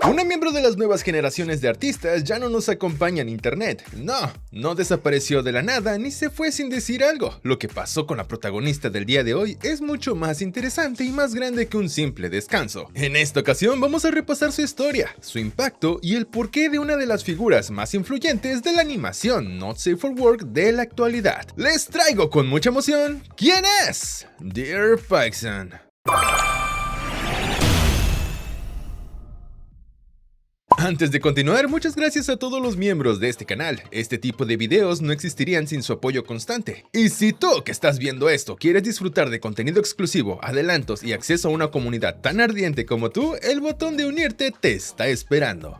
Una miembro de las nuevas generaciones de artistas ya no nos acompaña en internet. No desapareció de la nada ni se fue sin decir algo. Lo que pasó con la protagonista del día de hoy es mucho más interesante y más grande que un simple descanso. En esta ocasión vamos a repasar su historia, su impacto y el porqué de una de las figuras más influyentes de la animación Not Safe for Work de la actualidad. Les traigo con mucha emoción, ¿quién es? Dear Paxson. Antes de continuar, muchas gracias a todos los miembros de este canal. Este tipo de videos no existirían sin su apoyo constante. Y si tú que estás viendo esto quieres disfrutar de contenido exclusivo, adelantos y acceso a una comunidad tan ardiente como tú, el botón de unirte te está esperando.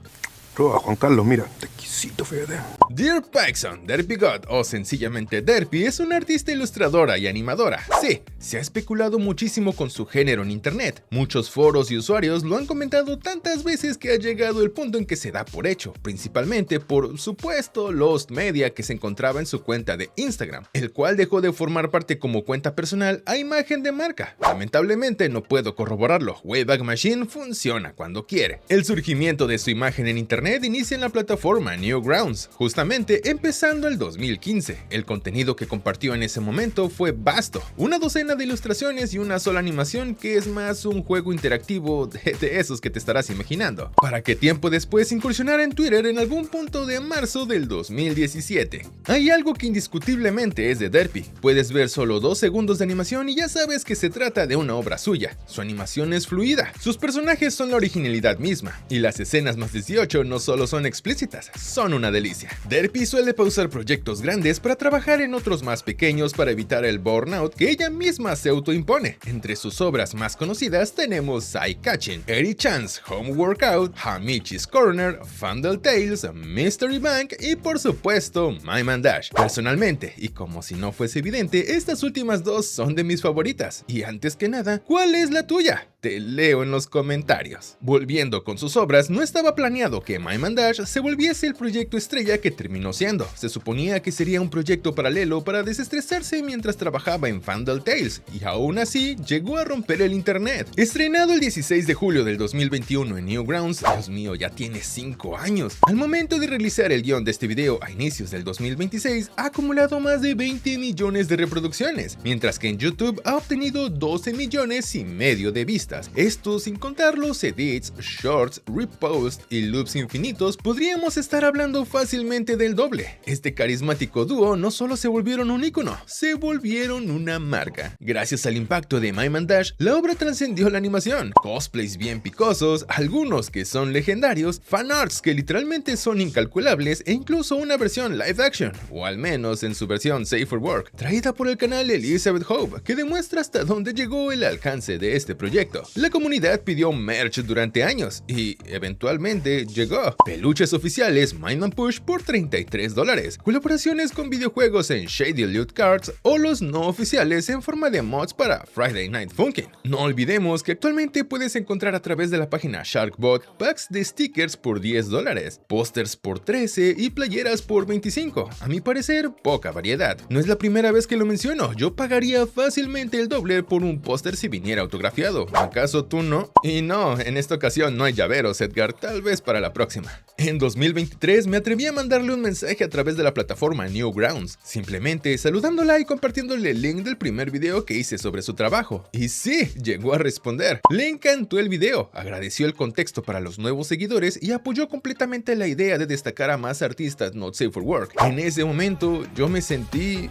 Juan Carlos, mira, te quisito, fíjate. Dear Paxson, Derpy God, o sencillamente Derpy, es una artista ilustradora y animadora. Sí, se ha especulado muchísimo con su género en internet. Muchos foros y usuarios lo han comentado tantas veces que ha llegado el punto en que se da por hecho, principalmente por supuesto Lost Media que se encontraba en su cuenta de Instagram, el cual dejó de formar parte como cuenta personal a imagen de marca. Lamentablemente no puedo corroborarlo, Wayback Machine funciona cuando quiere. El surgimiento de su imagen en internet inicia en la plataforma Newgrounds, justamente empezando el 2015. El contenido que compartió en ese momento fue vasto, una docena de ilustraciones y una sola animación que es más un juego interactivo de esos que te estarás imaginando, para que tiempo después incursionara en Twitter en algún punto de marzo del 2017. Hay algo que indiscutiblemente es de Derpy, puedes ver solo 2 segundos de animación y ya sabes que se trata de una obra suya. Su animación es fluida, sus personajes son la originalidad misma, y las escenas más 18 no solo son explícitas, son una delicia. Derpy suele pausar proyectos grandes para trabajar en otros más pequeños para evitar el burnout que ella misma se autoimpone. Entre sus obras más conocidas tenemos Eye Catching, Eri Chan's Home Workout, Hamichi's Corner, Fandle Tales, Mystery Bank y por supuesto My Man Dash. Personalmente, y como si no fuese evidente, estas últimas dos son de mis favoritas. Y antes que nada, ¿cuál es la tuya? Te leo en los comentarios. Volviendo con sus obras, no estaba planeado que My Man Dash se volviese el proyecto estrella que terminó siendo. Se suponía que sería un proyecto paralelo para desestresarse mientras trabajaba en Fandle Tales, y aún así llegó a romper el internet. Estrenado el 16 de julio del 2021 en Newgrounds, Dios mío, ya tiene 5 años. Al momento de realizar el guión de este video a inicios del 2026, ha acumulado más de 20 millones de reproducciones, mientras que en YouTube ha obtenido 12 millones y medio de vistas. Esto sin contar los edits, shorts, reposts y loops infinitos, podríamos estar hablando fácilmente del doble. Este carismático dúo no solo se volvieron un ícono, se volvieron una marca. Gracias al impacto de My Man Dash, la obra trascendió la animación. Cosplays bien picosos, algunos que son legendarios, fanarts que literalmente son incalculables e incluso una versión live action, o al menos en su versión Safe for Work, traída por el canal Elizabeth Hope, que demuestra hasta dónde llegó el alcance de este proyecto. La comunidad pidió merch durante años y eventualmente llegó. Peluches oficiales Mind Man Push por $33, colaboraciones con videojuegos en Shady Loot Cards o los no oficiales en forma de mods para Friday Night Funkin'. No olvidemos que actualmente puedes encontrar a través de la página Sharkbot packs de stickers por $10, pósters por 13 y playeras por 25. A mi parecer, poca variedad. No es la primera vez que lo menciono, yo pagaría fácilmente el doble por un póster si viniera autografiado. ¿Acaso tú no? Y no, en esta ocasión no hay llaveros, Edgar, tal vez para la próxima. En 2023 me atreví a mandarle un mensaje a través de la plataforma Newgrounds, simplemente saludándola y compartiéndole el link del primer video que hice sobre su trabajo. Y sí, llegó a responder. Le encantó el video, agradeció el contexto para los nuevos seguidores y apoyó completamente la idea de destacar a más artistas Not Safe for Work. En ese momento yo me sentí...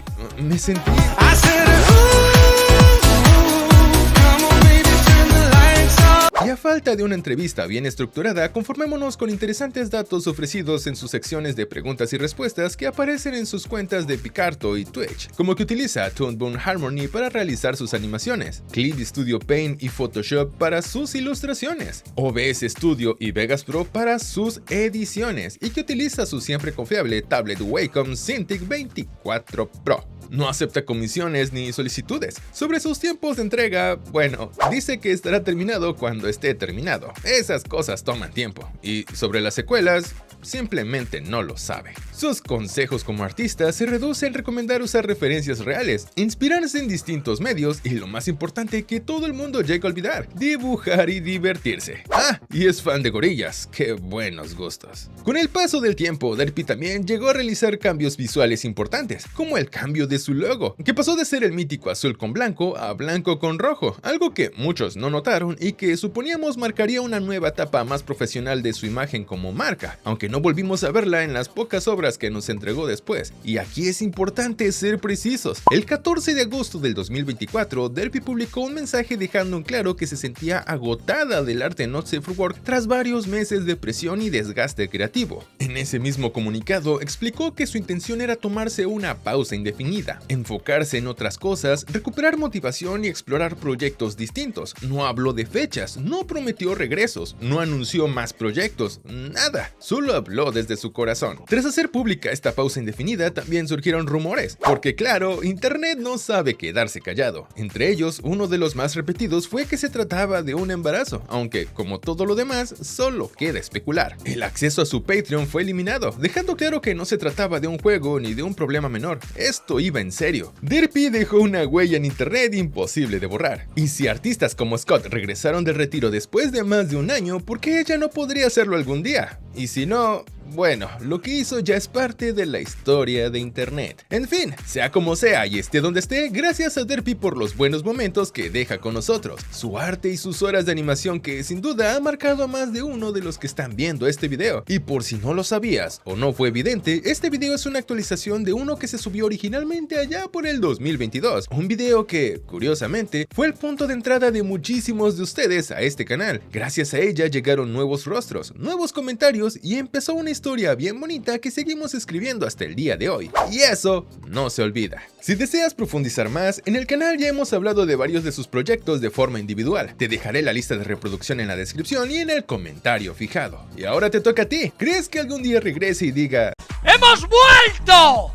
Y a falta de una entrevista bien estructurada, conformémonos con interesantes datos ofrecidos en sus secciones de preguntas y respuestas que aparecen en sus cuentas de Picarto y Twitch, como que utiliza Toon Boom Harmony para realizar sus animaciones, Clip Studio Paint y Photoshop para sus ilustraciones, OBS Studio y Vegas Pro para sus ediciones, y que utiliza su siempre confiable tablet Wacom Cintiq 24 Pro. no acepta comisiones ni solicitudes. Sobre sus tiempos de entrega, bueno, dice que estará terminado cuando esté terminado. Esas cosas toman tiempo. Y sobre las secuelas, simplemente no lo sabe. Sus consejos como artista se reducen a recomendar usar referencias reales, inspirarse en distintos medios y lo más importante que todo el mundo llega a olvidar, dibujar y divertirse. Ah, y es fan de gorillas, qué buenos gustos. Con el paso del tiempo, Derpy también llegó a realizar cambios visuales importantes, como el cambio de su logo, que pasó de ser el mítico azul con blanco a blanco con rojo, algo que muchos no notaron y que suponíamos marcaría una nueva etapa más profesional de su imagen como marca, aunque no volvimos a verla en las pocas obras que nos entregó después. Y aquí es importante ser precisos. El 14 de agosto del 2024, Derpy publicó un mensaje dejando en claro que se sentía agotada del arte Not Safe for Work tras varios meses de presión y desgaste creativo. En ese mismo comunicado explicó que su intención era tomarse una pausa indefinida, enfocarse en otras cosas, recuperar motivación y explorar proyectos distintos. No habló de fechas, no prometió regresos, no anunció más proyectos, nada, solo habló desde su corazón. Tras hacer pública esta pausa indefinida, también surgieron rumores, porque claro, internet no sabe quedarse callado. Entre ellos, uno de los más repetidos fue que se trataba de un embarazo, aunque como todo lo demás, solo queda especular. El acceso a su Patreon fue eliminado, dejando claro que no se trataba de un juego ni de un problema menor, esto iba en serio. Derpy dejó una huella en internet imposible de borrar. Y si artistas como Scott regresaron del retiro después de más de un año, ¿por qué ella no podría hacerlo algún día? Y si no, bueno, lo que hizo ya es parte de la historia de internet. En fin, sea como sea y esté donde esté, gracias a Derpy por los buenos momentos que deja con nosotros, su arte y sus horas de animación que sin duda ha marcado a más de uno de los que están viendo este video. Y por si no lo sabías o no fue evidente, este video es una actualización de uno que se subió originalmente allá por el 2022, un video que, curiosamente, fue el punto de entrada de muchísimos de ustedes a este canal. Gracias a ella llegaron nuevos rostros, nuevos comentarios y empezó una historia bien bonita que seguimos escribiendo hasta el día de hoy. Y eso no se olvida. Si deseas profundizar más, en el canal ya hemos hablado de varios de sus proyectos de forma individual. Te dejaré la lista de reproducción en la descripción y en el comentario fijado. Y ahora te toca a ti. ¿Crees que algún día regrese y diga ¡hemos vuelto!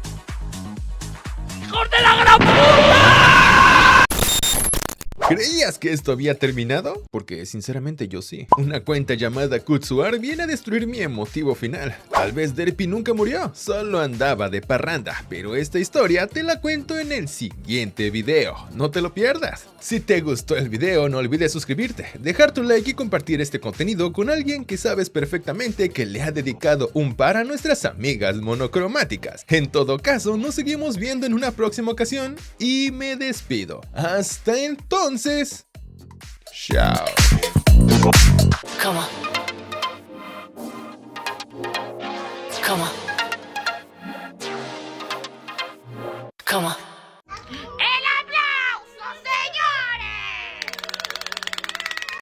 ¡Hijos de la gran puta! ¿Creías que esto había terminado? Porque sinceramente yo sí. Una cuenta llamada Kutsuar viene a destruir mi emotivo final. Tal vez Derpy nunca murió, solo andaba de parranda, pero esta historia te la cuento en el siguiente video. No te lo pierdas. Si te gustó el video, no olvides suscribirte, dejar tu like y compartir este contenido con alguien que sabes perfectamente que le ha dedicado un par a nuestras amigas monocromáticas. En todo caso, nos seguimos viendo en una próxima ocasión y me despido. Hasta entonces, chao. Come on. Come on. Come on.